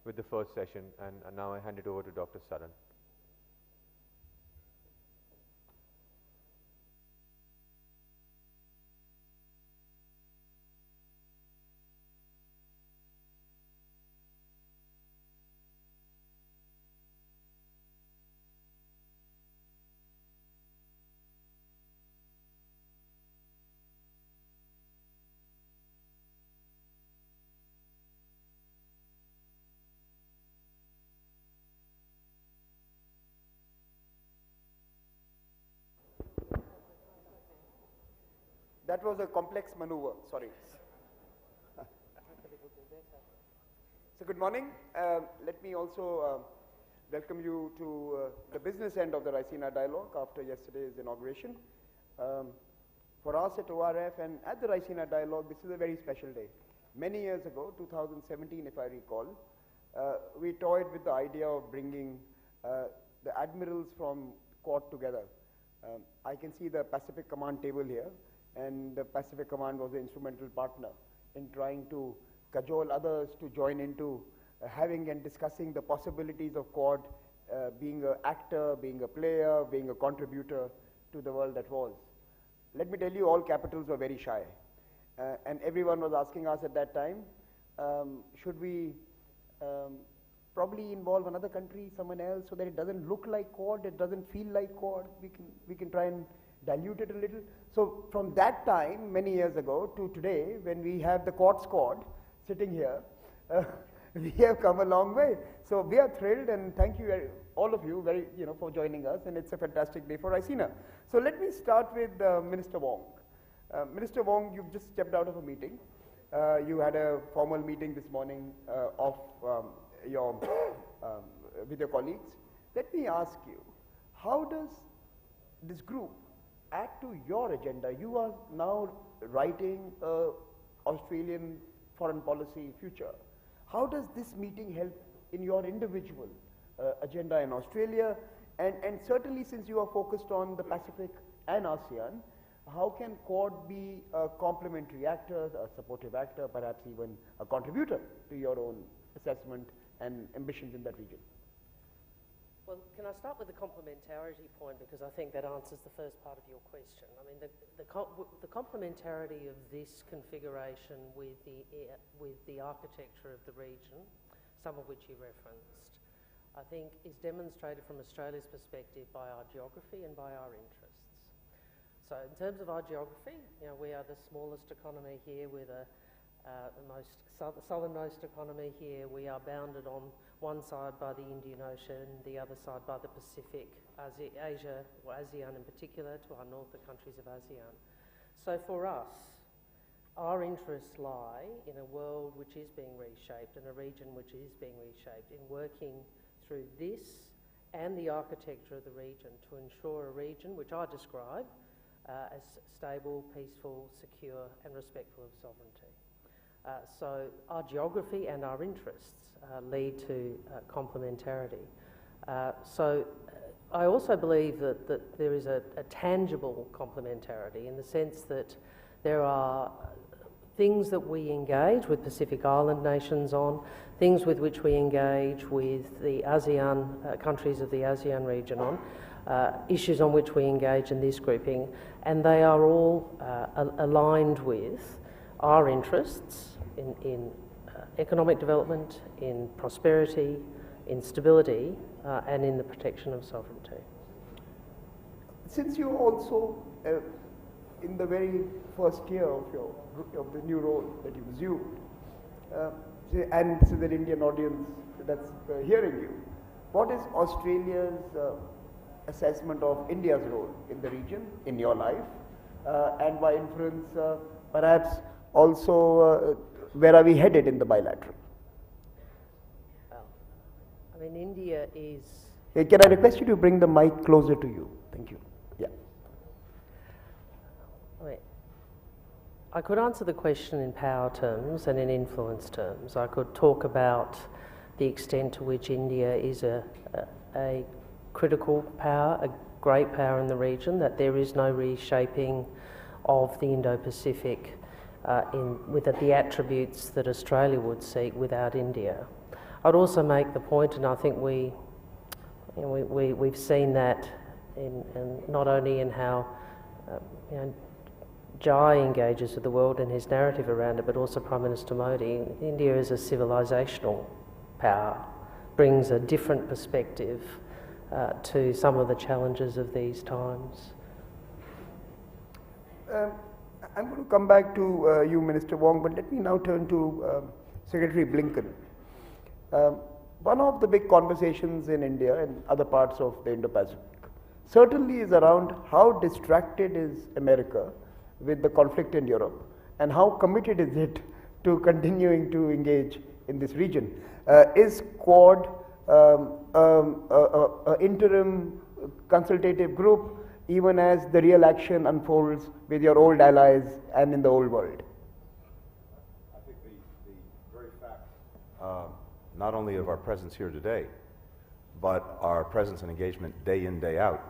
with the first session, and now I hand it over to Dr. Saran. That was a complex maneuver, sorry. So good morning. Let me also welcome you to the business end of the Raisina Dialogue after yesterday's inauguration. For us at ORF and at the Raisina Dialogue, this is a very special day. Many years ago, 2017 if I recall, we toyed with the idea of bringing the admirals from Quad together. I can see the Pacific Command table here, and the Pacific Command was the instrumental partner in trying to cajole others to join into having and discussing the possibilities of Quad being an actor, being a player, being a contributor to the world that was. Let me tell you, all capitals were very shy. And everyone was asking us at that time, should we probably involve another country, someone else, so that it doesn't look like Quad, it doesn't feel like Quad, we can try and dilute it a little. So from that time, many years ago, to today, when we have the Quad Squad sitting here, we have come a long way. So we are thrilled, and thank you all of you for joining us, and it's a fantastic day for Raisina. So let me start with Minister Wong. Minister Wong, you've just stepped out of a meeting. You had a formal meeting this morning with your colleagues. Let me ask you, how does this group add to your agenda? You are now writing Australian foreign policy future. How does this meeting help in your individual agenda in Australia? And certainly, since you are focused on the Pacific and ASEAN, how can Quad be a complementary actor, a supportive actor, perhaps even a contributor to your own assessment and ambitions in that region? Well, can I start with the complementarity point, because I think that answers the first part of your question. I mean, the complementarity of this configuration with the architecture of the region, some of which you referenced, I think is demonstrated from Australia's perspective by our geography and by our interests. So in terms of our geography, we are the smallest economy here with the most southernmost economy here. We are bounded on one side by the Indian Ocean, the other side by the Pacific, Asia, or ASEAN in particular, to our north, the countries of ASEAN. So for us, our interests lie in a world which is being reshaped, in a region which is being reshaped, in working through this and the architecture of the region to ensure a region which I describe as stable, peaceful, secure and respectful of sovereignty. So our geography and our interests lead to complementarity. So I also believe that there is a tangible complementarity in the sense that there are things that we engage with Pacific Island nations on, things with which we engage with the ASEAN countries of the ASEAN region on, issues on which we engage in this grouping, and they are all aligned with our interests in economic development, in prosperity, in stability, and in the protection of sovereignty. Since you also, in the very first year of the new role that you assumed, and this is an Indian audience that's hearing you, what is Australia's assessment of India's role in the region, in your life, and by inference, perhaps also where are we headed in the bilateral? Well, I mean, India is... Hey, can I request you to bring the mic closer to you? Thank you. Yeah. I could answer the question in power terms and in influence terms. I could talk about the extent to which India is a critical power, a great power in the region, that there is no reshaping of the Indo-Pacific with the attributes that Australia would seek without India. I'd also make the point, and I think we've seen that in not only in how Jai engages with the world and his narrative around it, but also Prime Minister Modi. India is a civilisational power, brings a different perspective to some of the challenges of these times. I'm going to come back to you, Minister Wong, but let me now turn to Secretary Blinken. One of the big conversations in India and other parts of the Indo-Pacific certainly is around how distracted is America with the conflict in Europe and how committed is it to continuing to engage in this region. Is Quad interim consultative group even as the real action unfolds with your old allies and in the old world? I think the very fact, not only of our presence here today, but our presence and engagement day in, day out,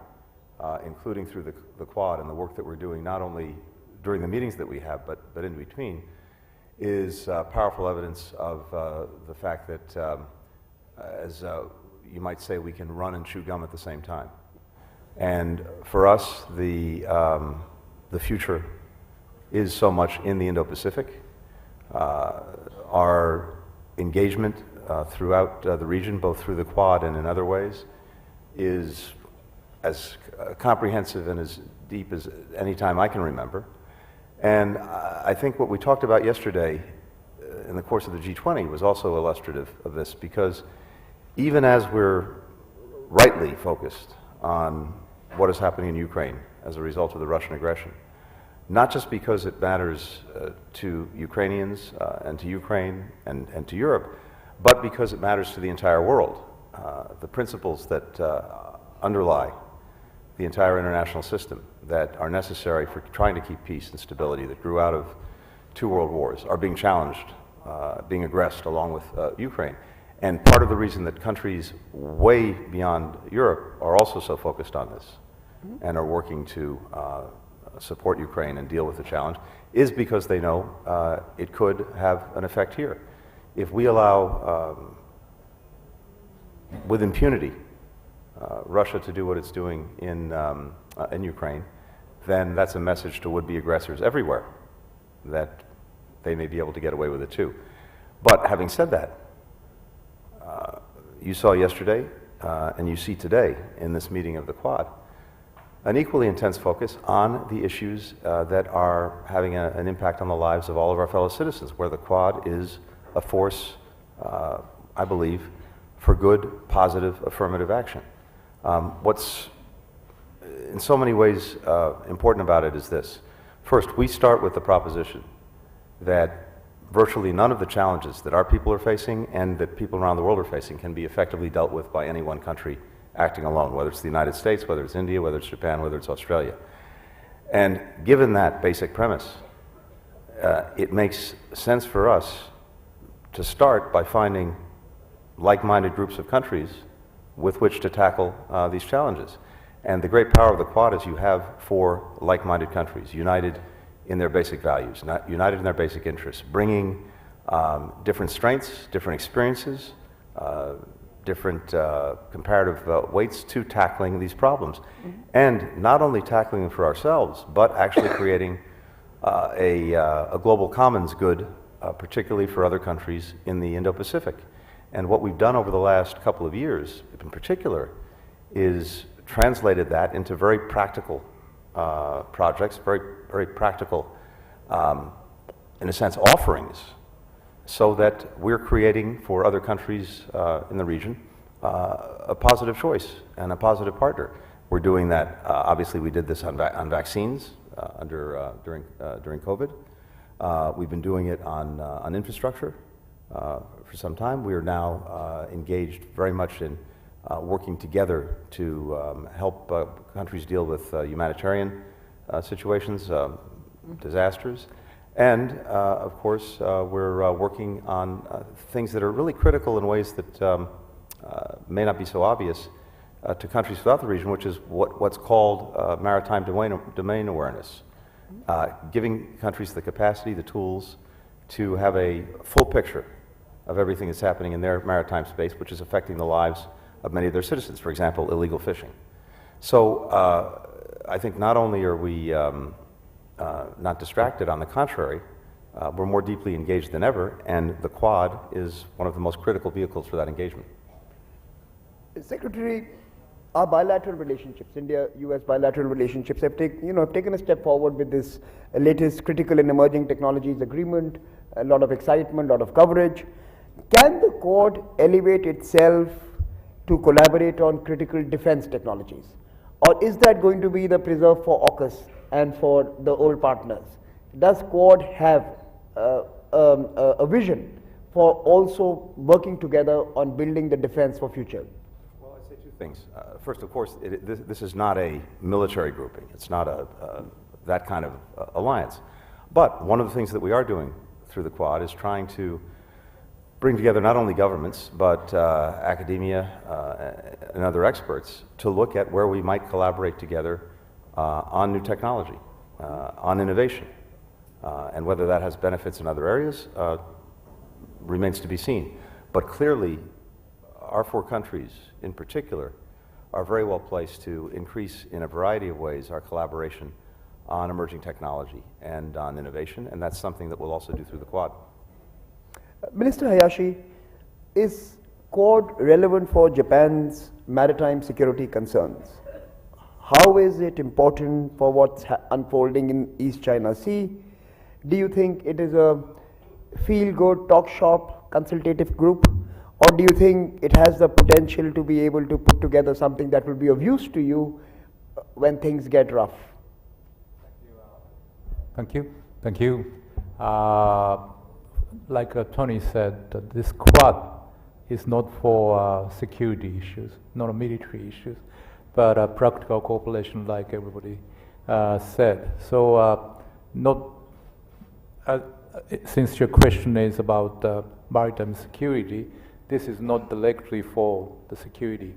including through the Quad and the work that we're doing not only during the meetings that we have, but in between, is powerful evidence of the fact that, as you might say, we can run and chew gum at the same time. And for us, the future is so much in the Indo-Pacific. Our engagement throughout the region, both through the Quad and in other ways, is as comprehensive and as deep as any time I can remember. And I think what we talked about yesterday in the course of the G20 was also illustrative of this, because even as we're rightly focused on what is happening in Ukraine as a result of the Russian aggression, not just because it matters to Ukrainians and to Ukraine and to Europe, but because it matters to the entire world. The principles that underlie the entire international system that are necessary for trying to keep peace and stability that grew out of 2 world wars are being challenged, being aggressed along with Ukraine. And part of the reason that countries way beyond Europe are also so focused on this and are working to support Ukraine and deal with the challenge is because they know it could have an effect here. If we allow, with impunity, Russia to do what it's doing in Ukraine, then that's a message to would-be aggressors everywhere that they may be able to get away with it too. But having said that, you saw yesterday and you see today in this meeting of the Quad an equally intense focus on the issues that are having an impact on the lives of all of our fellow citizens, where the Quad is a force, I believe, for good, positive, affirmative action. What's in so many ways important about it is this. First, we start with the proposition that virtually none of the challenges that our people are facing and that people around the world are facing can be effectively dealt with by any one country acting alone, whether it's the United States, whether it's India, whether it's Japan, whether it's Australia. And given that basic premise, it makes sense for us to start by finding like-minded groups of countries with which to tackle these challenges. And the great power of the Quad is you have 4 like-minded countries, united in their basic values, united in their basic interests, bringing different strengths, different experiences, different comparative weights to tackling these problems. And not only tackling them for ourselves, but actually creating a global commons good, particularly for other countries in the Indo-Pacific. And what we've done over the last couple of years, in particular, is translated that into very practical projects, very practical, in a sense, offerings, so that we're creating for other countries in the region a positive choice and a positive partner. We're doing that. Obviously, we did this on vaccines during COVID. We've been doing it on infrastructure for some time. We are now engaged very much in working together to help countries deal with humanitarian situations, disasters. And, of course, we're working on things that are really critical in ways that may not be so obvious to countries throughout the region, which is what's called maritime domain awareness, giving countries the capacity, the tools to have a full picture of everything that's happening in their maritime space, which is affecting the lives of many of their citizens, for example, illegal fishing. So I think not only are we not distracted, on the contrary, we're more deeply engaged than ever, and the Quad is one of the most critical vehicles for that engagement. Secretary, our bilateral relationships, India-US bilateral relationships have taken a step forward with this latest critical and emerging technologies agreement, a lot of excitement, a lot of coverage. Can the Quad elevate itself to collaborate on critical defense technologies? Or is that going to be the preserve for AUKUS and for the old partners? Does Quad have a vision for also working together on building the defense for future? Well, I'd say two things. First, of course, this is not a military grouping. It's not that kind of alliance. But one of the things that we are doing through the Quad is trying to bring together not only governments, but academia and other experts to look at where we might collaborate together on new technology, on innovation. And whether that has benefits in other areas remains to be seen. But clearly, our four countries in particular are very well placed to increase in a variety of ways our collaboration on emerging technology and on innovation, and that's something that we'll also do through the Quad. Minister Hayashi, is Quad relevant for Japan's maritime security concerns? How is it important for what's unfolding in East China Sea? Do you think it is a feel-good, talk-shop, consultative group? Or do you think it has the potential to be able to put together something that will be of use to you when things get rough? Thank you. Thank you. Like Tony said, this Quad is not for security issues, not military issues, but practical cooperation, like everybody said. So, since your question is about maritime security, this is not directly for the security,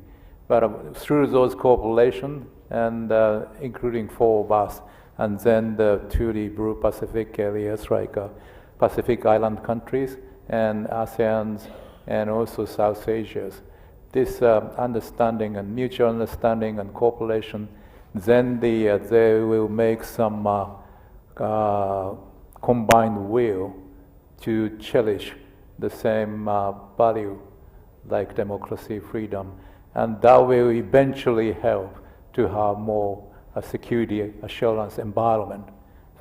but through those cooperation and including four of us, and then to the Blue Pacific areas like Pacific Island countries and ASEANs and also South Asia's. This understanding and mutual understanding and cooperation, then they will make some combined will to cherish the same value like democracy, freedom, and that will eventually help to have more security assurance environment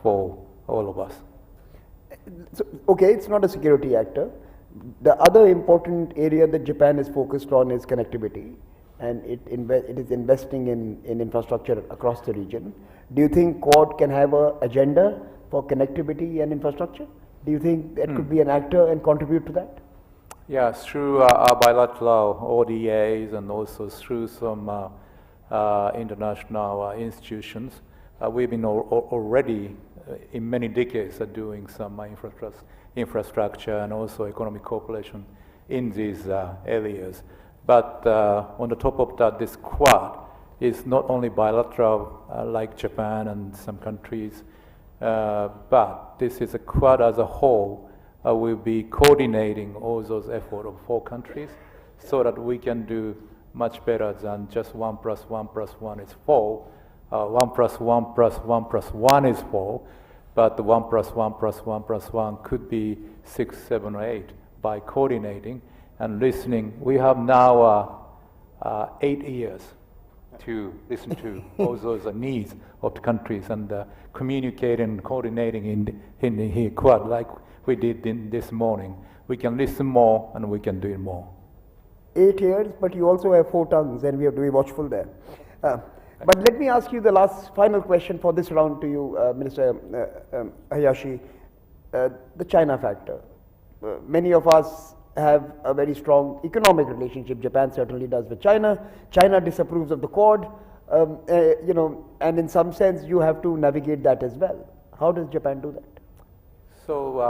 for all of us. So, okay, it's not a security actor. The other important area that Japan is focused on is connectivity, and it is investing in infrastructure across the region. Do you think Quad can have an agenda for connectivity and infrastructure? Do you think that could be an actor and contribute to that? Yeah, through our bilateral ODAs and also through some international institutions, we've been already in many decades doing some infrastructure and also economic cooperation in these areas. But on the top of that, this Quad is not only bilateral like Japan and some countries, but this is a Quad as a whole will be coordinating all those efforts of four countries so that we can do much better than just 1 + 1 + 1 is 4. 1 + 1 + 1 + 1 is 4, but the 1 + 1 + 1 + 1 could be 6, 7, or 8 by coordinating and listening. We have now 8 years to listen to all those needs of the countries and communicate and coordinating in the Quad like we did this morning. We can listen more and we can do it more. 8 years, but you also have 4 tongues, and we have to be watchful there. But let me ask you the final question for this round to you, Minister Hayashi. The China factor. Many of us have a very strong economic relationship. Japan certainly does with China. China disapproves of the Quad, and in some sense you have to navigate that as well. How does Japan do that? So,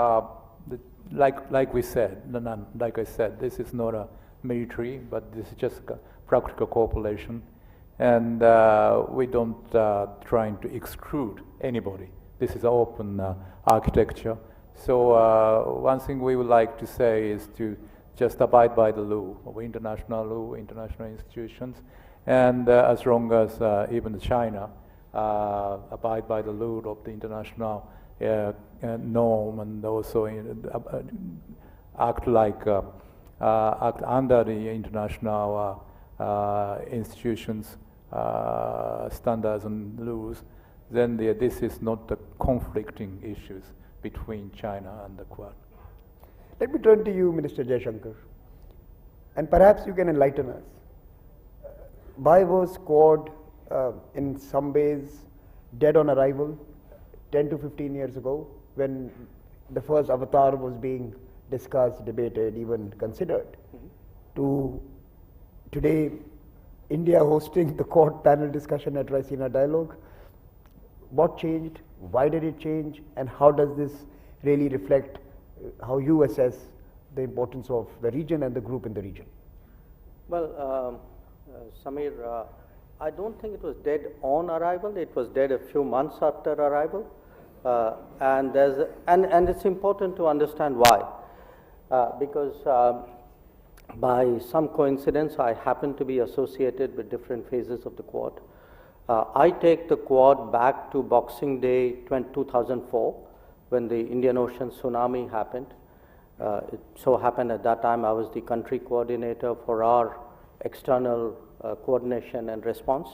like I said, this is not a military, but this is just practical cooperation, and we don't trying to exclude anybody. This is open architecture. So one thing we would like to say is to just abide by the law of international law, international institutions, and as long as even China abide by the law of the international norm, and also act under the international institutions standards and laws, then this is not the conflicting issues between China and the Quad. Let me turn to you, Minister Jaishankar, and perhaps you can enlighten us. Why was Quad in some ways dead on arrival 10 to 15 years ago when the first avatar was being discussed, debated, even considered, to today India hosting the Quad panel discussion at Raisina Dialogue? What changed? Why did it change? And how does this really reflect how you assess the importance of the region and the group in the region? Well, Samir, I don't think it was dead on arrival. It was dead a few months after arrival, and it's important to understand why, because by some coincidence I happen to be associated with different phases of the Quad. I take the Quad back to Boxing Day 2004. When the Indian Ocean tsunami happened. It so happened at that time I was the country coordinator for our external coordination and response.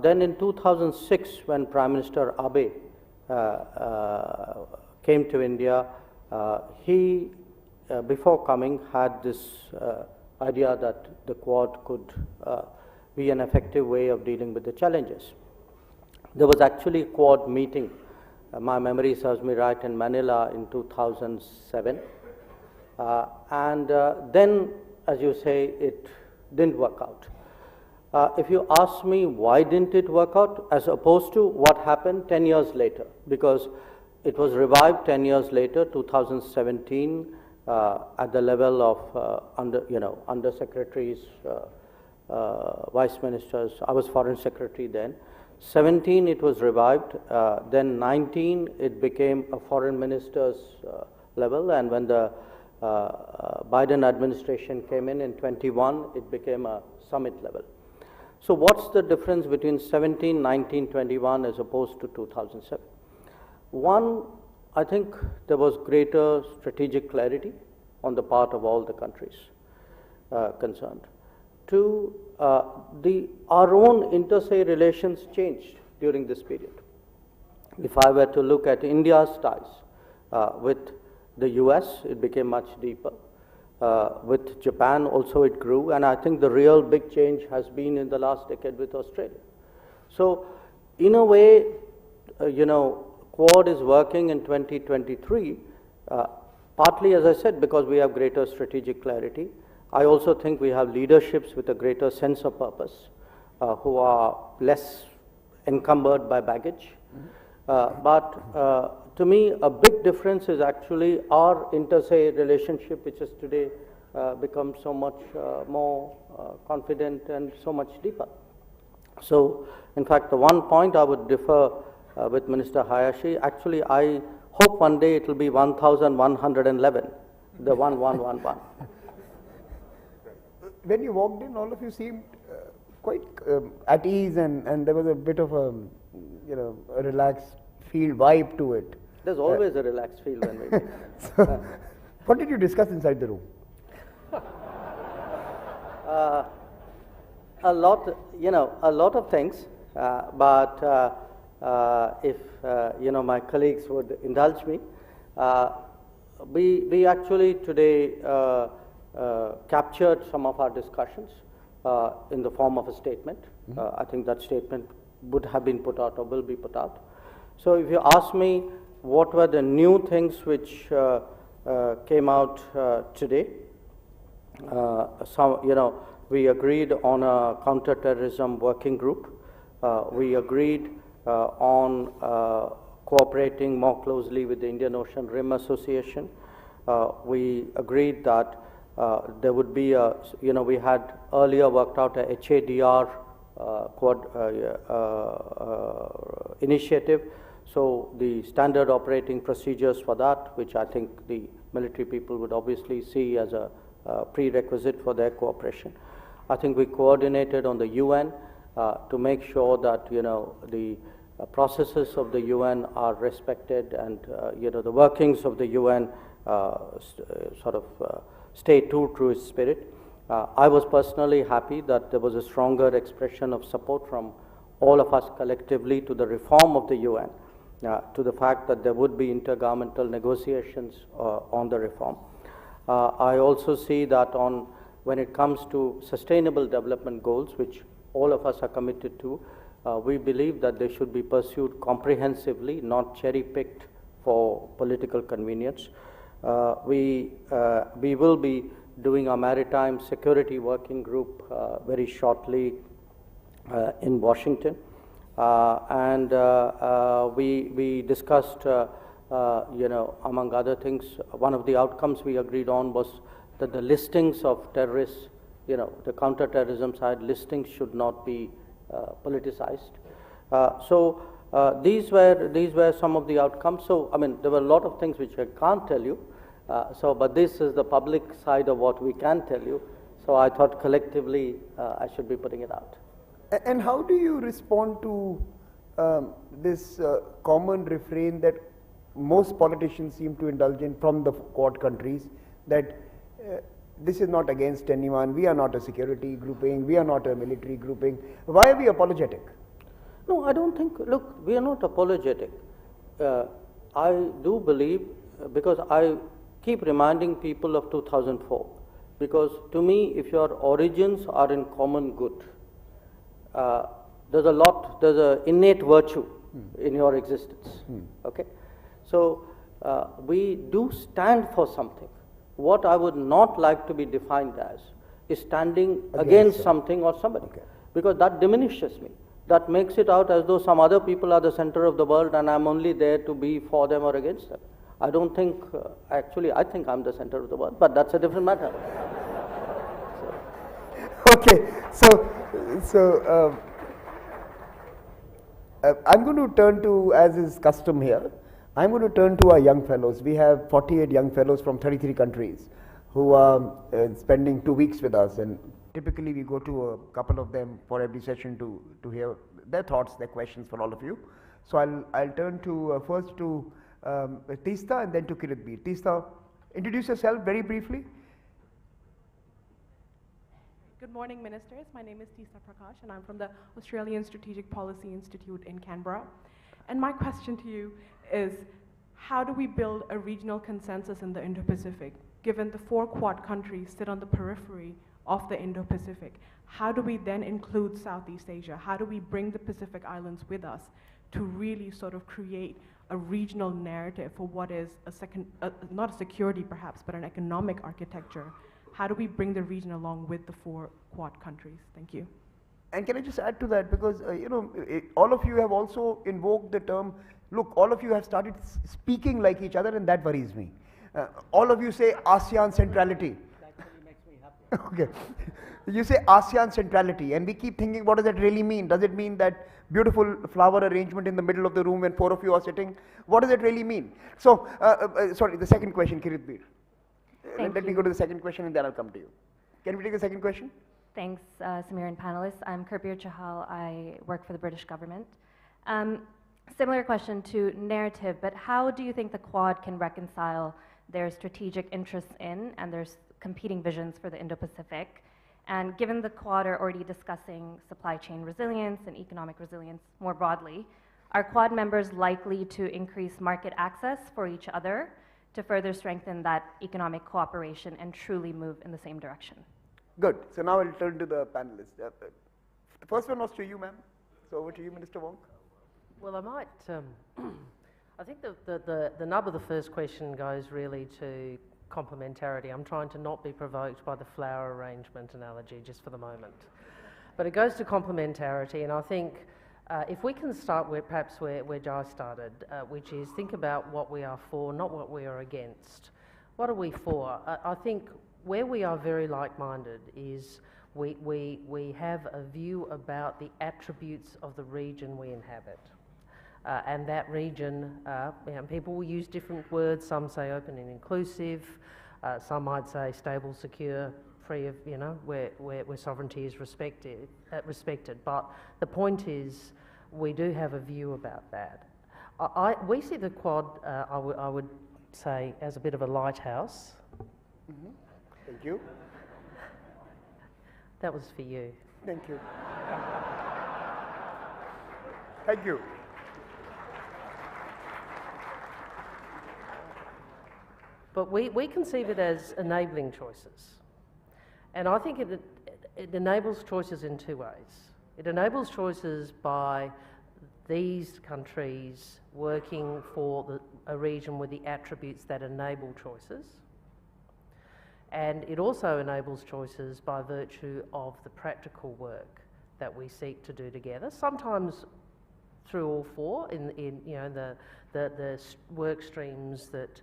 Then in 2006, when Prime Minister Abe came to India, he, before coming, had this idea that the Quad could be an effective way of dealing with the challenges. There was actually a Quad meeting, my memory serves me right, in Manila in 2007. And then, as you say, it didn't work out. If you ask me why didn't it work out, as opposed to what happened 10 years later, because it was revived 10 years later, 2017, at the level of undersecretaries, vice ministers. I was foreign secretary then. 17, it was revived. Then 19, it became a foreign minister's level, and when the Biden administration came in 21, it became a summit level. So what's the difference between 17, 19, 21 as opposed to 2007? One, I think there was greater strategic clarity on the part of all the countries concerned. Two, our own inter-se relations changed during this period. If I were to look at India's ties with the US, it became much deeper. With Japan also it grew, and I think the real big change has been in the last decade with Australia. So in a way, Quad is working in 2023, partly, as I said, because we have greater strategic clarity. I also think we have leaderships with a greater sense of purpose, who are less encumbered by baggage. But to me, a big difference is actually our inter-se relationship, which has today become so much more confident and so much deeper. So, in fact, the one point I would differ with Minister Hayashi, actually, I hope one day it will be 1111, the 1111. When you walked in, all of you seemed quite at ease, and there was a bit of a, a relaxed feel vibe to it. There's always a relaxed feel when we meet. So, what did you discuss inside the room? A lot of things. But if my colleagues would indulge me, we actually today captured some of our discussions in the form of a statement. I think that statement would have been put out or will be put out. So if you ask me what were the new things which came out today, we agreed on a counter-terrorism working group. We agreed on cooperating more closely with the Indian Ocean Rim Association. We agreed that there would be a, we had earlier worked out a HADR initiative. So the standard operating procedures for that, which I think the military people would obviously see as a prerequisite for their cooperation. I think we coordinated on the UN to make sure that, you know, the processes of the UN are respected, and you know, the workings of the UN stay true to its spirit. I was personally happy that there was a stronger expression of support from all of us collectively to the reform of the UN, to the fact that there would be intergovernmental negotiations on the reform. I also see that when it comes to sustainable development goals, which all of us are committed to, we believe that they should be pursued comprehensively, not cherry-picked for political convenience. We will be doing a maritime security working group very shortly in Washington. And we discussed, you know, among other things, one of the outcomes we agreed on was that the listings of terrorists, you know, the counterterrorism side listings should not be politicized. These were some of the outcomes. So, I mean, there were a lot of things which I can't tell you. But this is the public side of what we can tell you. So I thought collectively I should be putting it out. And how do you respond to this common refrain that most politicians seem to indulge in from the Quad countries, that this is not against anyone, we are not a security grouping, we are not a military grouping, why are we apologetic? No, I don't think, look, we are not apologetic. I do believe, because I keep reminding people of 2004, because to me, if your origins are in common good, there's an innate virtue in your existence, okay? So, we do stand for something. What I would not like to be defined as is standing against something or somebody, because that diminishes me. That makes it out as though some other people are the center of the world and I'm only there to be for them or against them. I don't think, actually, I think I'm the center of the world, but that's a different matter. Okay, so I'm going to turn to, as is custom here, I'm going to turn to our young fellows. We have 48 young fellows from 33 countries who are spending 2 weeks with us, and typically we go to a couple of them for every session to hear their thoughts, their questions for all of you. So I'll turn to first to Teesta and then to Kiritbir. Teesta, introduce yourself very briefly. Good morning, Ministers. My name is Teesta Prakash, and I'm from the Australian Strategic Policy Institute in Canberra. And my question to you is, how do we build a regional consensus in the Indo-Pacific, given the 4 Quad countries sit on the periphery of the Indo-Pacific? How do we then include Southeast Asia? How do we bring the Pacific Islands with us to really sort of create a regional narrative for what is not a security perhaps, but an economic architecture? How do we bring the region along with the 4 Quad countries? Thank you. And can I just add to that, because you know, all of you have also invoked the term, look, all of you have started speaking like each other, and that worries me. All of you say ASEAN centrality. That really makes me happy. Okay. You say ASEAN centrality, and we keep thinking, what does that really mean? Does it mean that beautiful flower arrangement in the middle of the room when 4 of you are sitting? What does it really mean? So, sorry, the second question, Kiritbir. Let me go to the second question and then I'll come to you. Can we take the second question? Thanks, Samir and panelists. I'm Kiritbir Chahal. I work for the British government. Similar question to narrative, but how do you think the Quad can reconcile their strategic interests in and their competing visions for the Indo-Pacific? And given the Quad are already discussing supply chain resilience and economic resilience more broadly, are Quad members likely to increase market access for each other to further strengthen that economic cooperation and truly move in the same direction? Good. So now I'll turn to the panelists. The first one was to you, ma'am. So over to you, Minister Wong. Well, I might, I think the nub of the first question goes really to complementarity. I'm trying to not be provoked by the flower arrangement analogy just for the moment. But it goes to complementarity, and I think if we can start perhaps where Jai started, which is think about what we are for, not what we are against. What are we for? I think where we are very like-minded is we have a view about the attributes of the region we inhabit. and that region, people will use different words. Some say open and inclusive. Some might say stable, secure, free of, where sovereignty is respected. But the point is, we do have a view about that. We see the Quad, I would say, as a bit of a lighthouse. Mm-hmm. Thank you. That was for you. Thank you. Thank you. But we conceive it as enabling choices. And I think it enables choices in two ways. It enables choices by these countries working for a region with the attributes that enable choices. And it also enables choices by virtue of the practical work that we seek to do together, sometimes through all four in the work streams that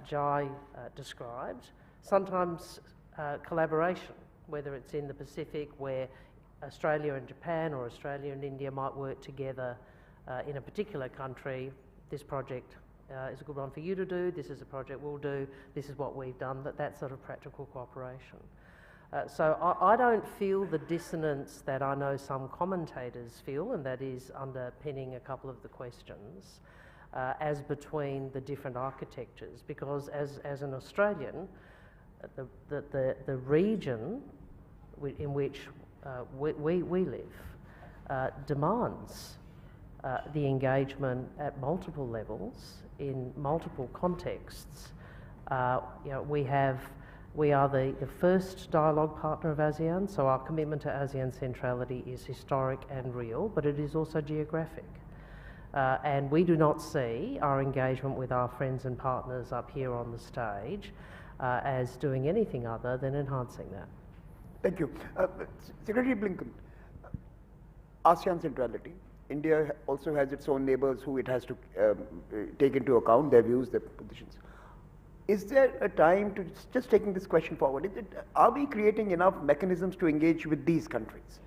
Jai described, sometimes collaboration, whether it's in the Pacific where Australia and Japan or Australia and India might work together in a particular country. This project is a good one for you to do, this is a project we'll do, this is what we've done, that sort of practical cooperation. So I don't feel the dissonance that I know some commentators feel, and that is underpinning a couple of the questions, as between the different architectures, because as an Australian, the region in which we live demands the engagement at multiple levels in multiple contexts. We are the first dialogue partner of ASEAN, so our commitment to ASEAN centrality is historic and real, but it is also geographic. And we do not see our engagement with our friends and partners up here on the stage as doing anything other than enhancing that. Thank you. Secretary Blinken, ASEAN centrality. India also has its own neighbors who it has to take into account, their views, their positions. Is there a time to, just taking this question forward, are we creating enough mechanisms to engage with these countries?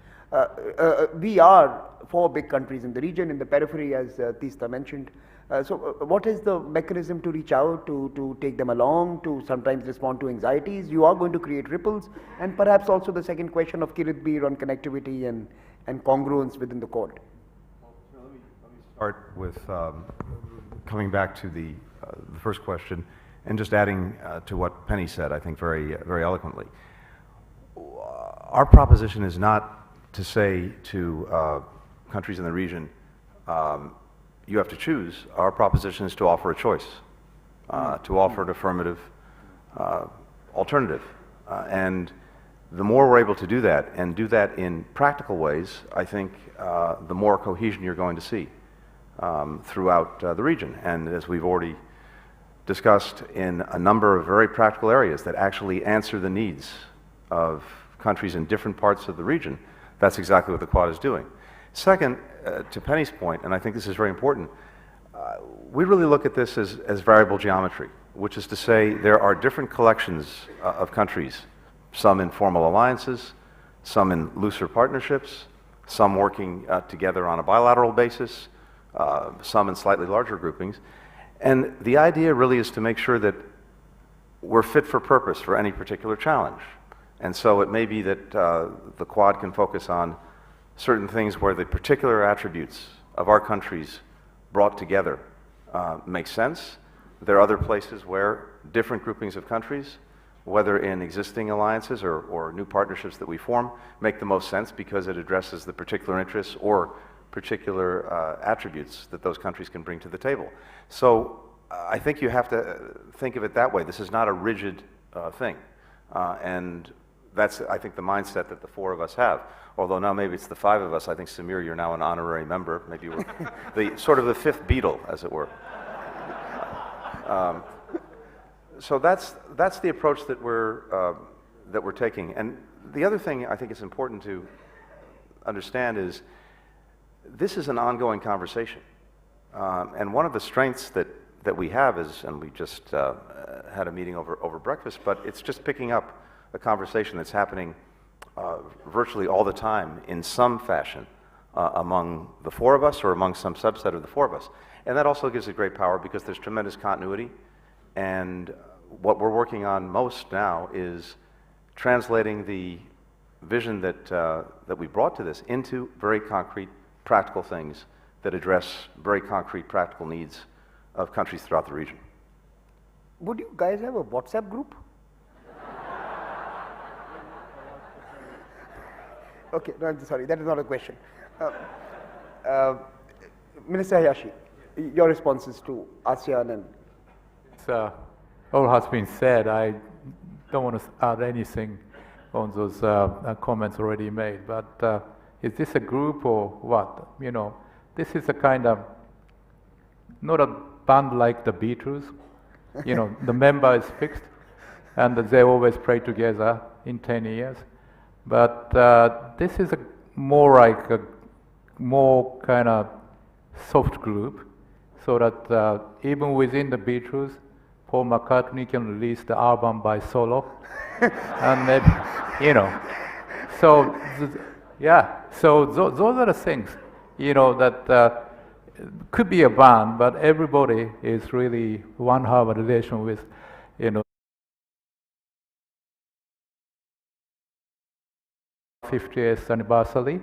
We are 4 big countries in the region, in the periphery, as Teesta mentioned. So what is the mechanism to reach out, to take them along, to sometimes respond to anxieties? You are going to create ripples, and perhaps also the second question of Kirit Beer on connectivity and congruence within the Quad. Well, let me start with coming back to the first question, and just adding to what Penny said, I think very, very eloquently. Our proposition is not to say to countries in the region, you have to choose. Our proposition is to offer a choice, to offer an affirmative alternative. And the more we're able to do that, and do that in practical ways, I think the more cohesion you're going to see throughout the region. And as we've already discussed, in a number of very practical areas that actually answer the needs of countries in different parts of the region, that's exactly what the Quad is doing. Second, to Penny's point, and I think this is very important, we really look at this as variable geometry, which is to say there are different collections of countries, some in formal alliances, some in looser partnerships, some working together on a bilateral basis, some in slightly larger groupings. And the idea really is to make sure that we're fit for purpose for any particular challenge. And so it may be that the Quad can focus on certain things where the particular attributes of our countries brought together make sense. There are other places where different groupings of countries, whether in existing alliances or new partnerships that we form, make the most sense because it addresses the particular interests or particular attributes that those countries can bring to the table. So I think you have to think of it that way. This is not a rigid thing. And that's, I think, the mindset that the 4 of us have. Although now maybe it's the 5 of us. I think, Samir, you're now an honorary member. Maybe we're the sort of the 5th Beatle, as it were. So that's the approach that we're taking. And the other thing I think is important to understand is this is an ongoing conversation. And one of the strengths that we have is, and we just had a meeting over breakfast, but it's just picking up a conversation that's happening virtually all the time in some fashion among the four of us or among some subset of the four of us. And that also gives it great power because there's tremendous continuity. And what we're working on most now is translating the vision that we brought to this into very concrete, practical things that address very concrete, practical needs of countries throughout the region. Would you guys have a WhatsApp group? Okay, no, I'm sorry, that is not a question. Minister Hayashi, your responses to ASEAN and... All has been said. I don't want to add anything on those comments already made, but is this a group or what? You know, this is a kind of, not a band like the Beatles. You know, the member is fixed and they always play together in 10 years. But this is a more like a more kind of soft group, so that even within the Beatles, Paul McCartney can release the album by solo, and maybe, you know. So yeah, so those are the things, you know, that could be a band, but everybody is really one have a relation with, you know, 50th anniversary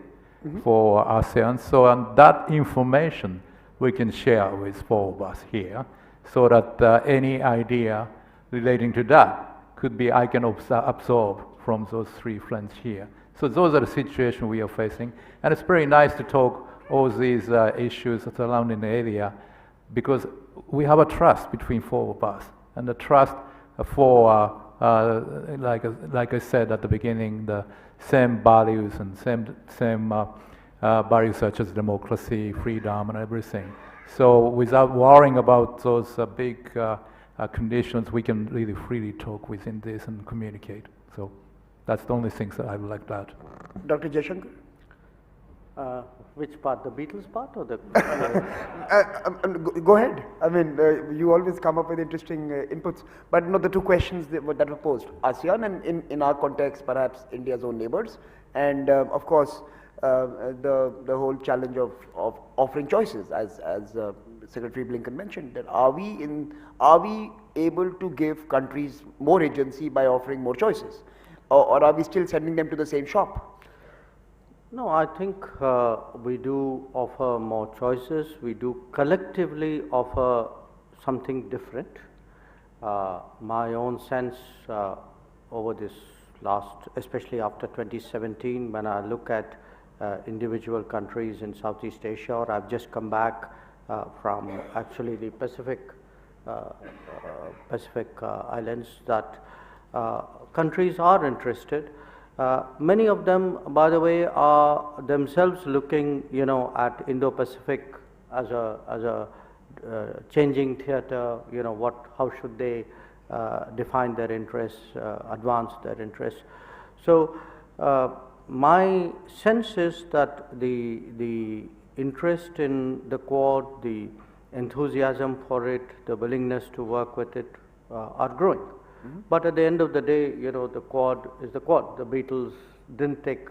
for ASEAN. So and that information we can share with four of us here, so that any idea relating to that could be I can absorb from those three friends here. So those are the situations we are facing, and it's very nice to talk all these issues surrounding the area, because we have a trust between four of us, and the trust for like I said at the beginning, the same values and same values such as democracy, freedom, and everything. So without worrying about those big conditions, we can really freely talk within this and communicate. So that's the only things that I would like to add. Dr. Jaishankar? Which part, the Beatles part or the... Go ahead. I mean, you always come up with interesting inputs. But no, the two questions that were posed, ASEAN and in our context, perhaps India's own neighbors, and of course, the whole challenge of offering choices, as Secretary Blinken mentioned. That are we able to give countries more agency by offering more choices, or are we still sending them to the same shop? No, I think we do offer more choices. We do collectively offer something different. My own sense over this last, especially after 2017, when I look at individual countries in Southeast Asia, or I've just come back from actually the Pacific islands, that countries are interested. Many of them, by the way, are themselves looking, you know, at Indo-Pacific as a changing theater. You know, how should they define their interests, advance their interests. So my sense is that the interest in the Quad, the enthusiasm for it, the willingness to work with it are growing. But at the end of the day, you know, the Quad is the Quad. The Beatles didn't take,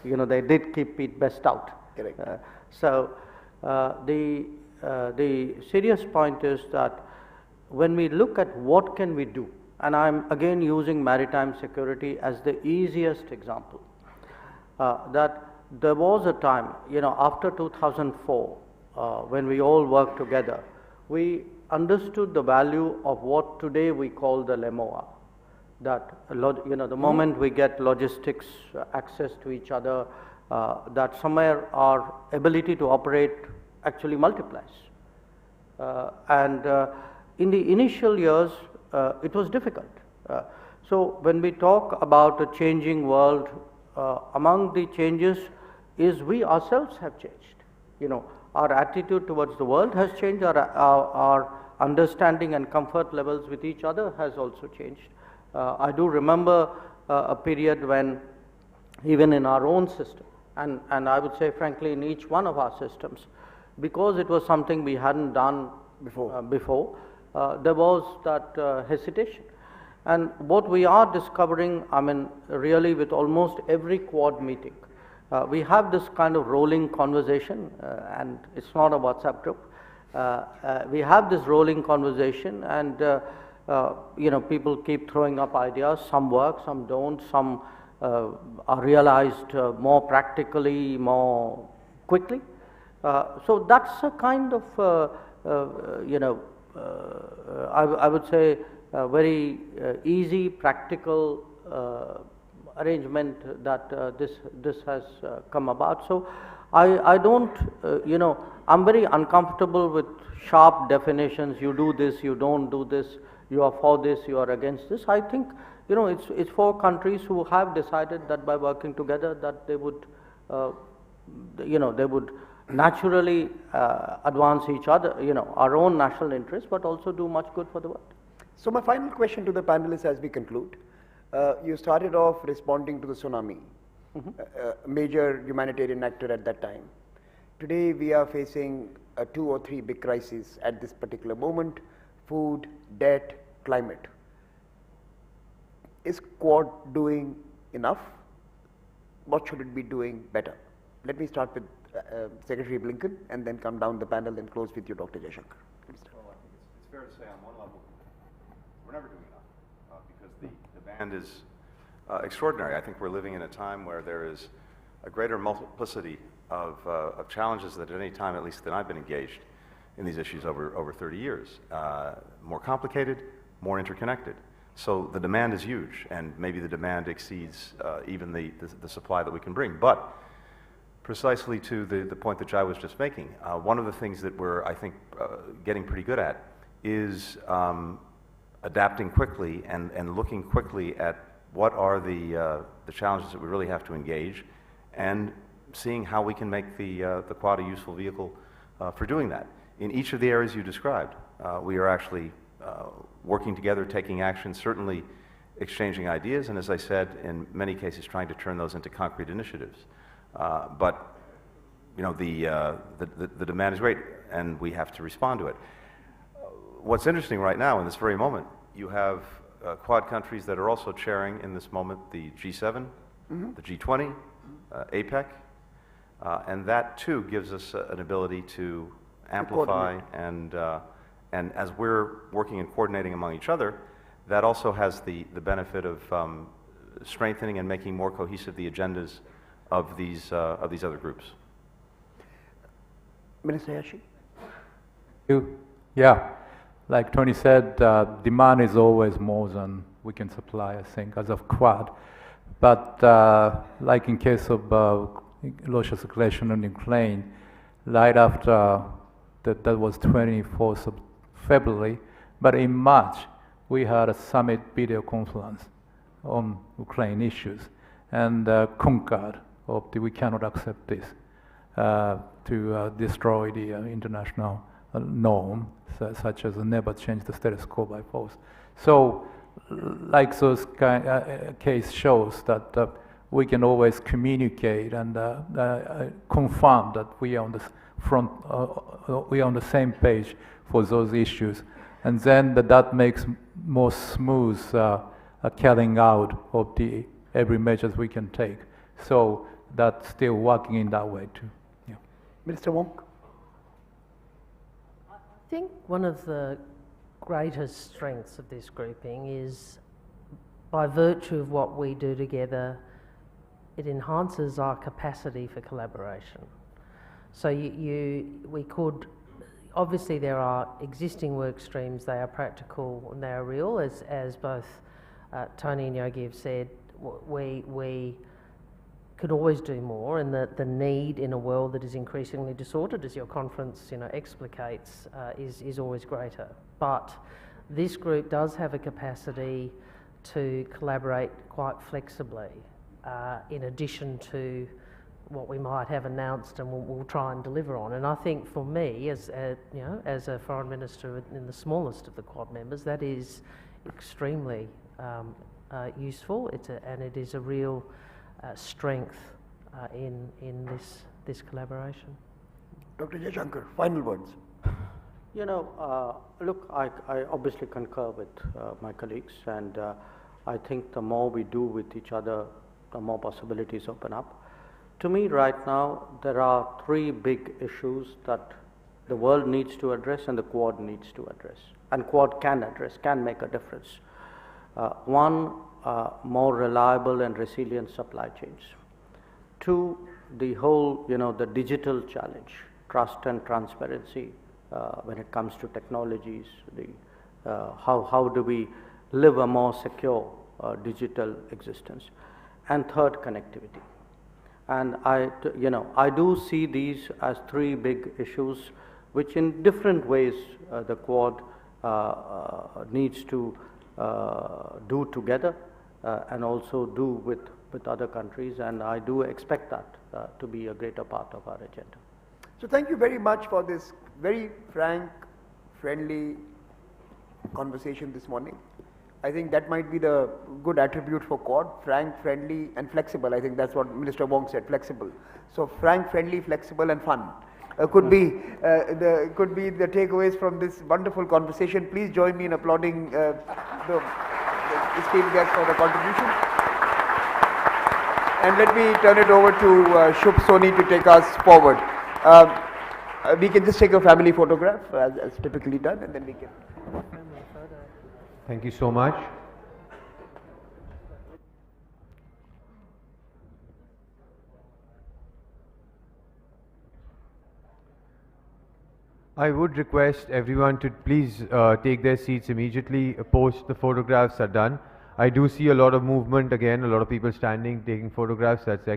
you know, they did keep Pete Best out. Correct. So the serious point is that when we look at what can we do, and I'm again using maritime security as the easiest example, that there was a time, you know, after 2004, when we all worked together, we understood the value of what today we call the LEMOA, that, you know, the moment we get logistics access to each other, that somewhere our ability to operate actually multiplies. And in the initial years, it was difficult. So when we talk about a changing world, among the changes is we ourselves have changed. You know, our attitude towards the world has changed, our understanding and comfort levels with each other has also changed. I do remember a period when even in our own system, and I would say frankly in each one of our systems, because it was something we hadn't done before, there was that hesitation. And what we are discovering, I mean, really with almost every Quad meeting, We have this kind of rolling conversation, and it's not a WhatsApp group. We have this rolling conversation, and you know, people keep throwing up ideas. Some work, some don't. Some are realized more practically, more quickly. So that's a kind of you know, I would say a very easy, practical arrangement that this has come about. So I don't, you know, I'm very uncomfortable with sharp definitions. You do this, you don't do this, you are for this, you are against this. I think, you know, it's 4 countries who have decided that by working together that they would, you know, they would naturally advance each other, you know, our own national interests, but also do much good for the world. So my final question to the panelists as we conclude. You started off responding to the tsunami, a major humanitarian actor at that time. Today we are facing 2 or 3 big crises at this particular moment: food, debt, climate. Is Quad doing enough? What should it be doing better? Let me start with Secretary Blinken and then come down the panel and close with you, Dr. Jaishankar. Well, I think it's fair to say on one level, we're never doing enough because the demand is extraordinary. I think we're living in a time where there is a greater multiplicity of challenges than at any time, at least that I've been engaged in these issues over 30 years. More complicated, more interconnected. So the demand is huge, and maybe the demand exceeds even the supply that we can bring. But precisely to the point that Jai was just making, one of the things that we're, I think, getting pretty good at is adapting quickly and looking quickly at what are the challenges that we really have to engage, and seeing how we can make the Quad a useful vehicle for doing that. In each of the areas you described, we are actually working together, taking action, certainly exchanging ideas, and as I said, in many cases trying to turn those into concrete initiatives. But you know, the demand is great, and we have to respond to it. What's interesting right now, in this very moment, you have Quad countries that are also chairing in this moment the G7, the G20, APEC, and that too gives us an ability to amplify and as we're working and coordinating among each other, that also has the benefit of strengthening and making more cohesive the agendas of these other groups. Minister Yashi? Yeah, like Tony said, demand is always more than we can supply, I think, as of Quad. But like in case of Russia's aggression on Ukraine, right after that was 24th of February, but in March we had a summit video conference on Ukraine issues and concurred we cannot accept this to destroy the international norm, such as never change the status quo by force. So, like those case shows that we can always communicate and confirm that we are on the front, we are on the same page for those issues, and then that makes more smooth carrying out of the every measures we can take. So that's still working in that way too. Yeah. Minister Wong? I think one of the greatest strengths of this grouping is, by virtue of what we do together, it enhances our capacity for collaboration. So we could, obviously there are existing work streams, they are practical and they are real, as both Tony and Yogi have said. We could always do more, and the need in a world that is increasingly disordered, as your conference explicates, is always greater. But this group does have a capacity to collaborate quite flexibly, in addition to what we might have announced and we'll try and deliver on. And I think for me, as a foreign minister in the smallest of the Quad members, that is extremely useful. And it is a real strength in this collaboration. Dr. Jaishankar, final words. Look, I obviously concur with my colleagues, and I think the more we do with each other, the more possibilities open up. To me, right now, there are three big issues that the world needs to address and the Quad needs to address, and Quad can address, can make a difference. One, more reliable and resilient supply chains. Two, the whole, the digital challenge, trust and transparency when it comes to technologies, how do we live a more secure digital existence. And third, connectivity. And I do see these as three big issues which in different ways the Quad needs to do together and also do with other countries, and I do expect that to be a greater part of our agenda. So thank you very much for this very frank, friendly conversation this morning. I think that might be the good attribute for Quad: frank, friendly and flexible. I think that's what Minister Wong said, flexible. So frank, friendly, flexible and fun could be the takeaways from this wonderful conversation. Please join me in applauding the esteemed guest for the contribution. And let me turn it over to Shubh Soni to take us forward. We can just take a family photograph as typically done, and then we can. Thank you so much. I would request everyone to please take their seats immediately post the photographs are done. I do see a lot of movement again, a lot of people standing, taking photographs. That's excellent.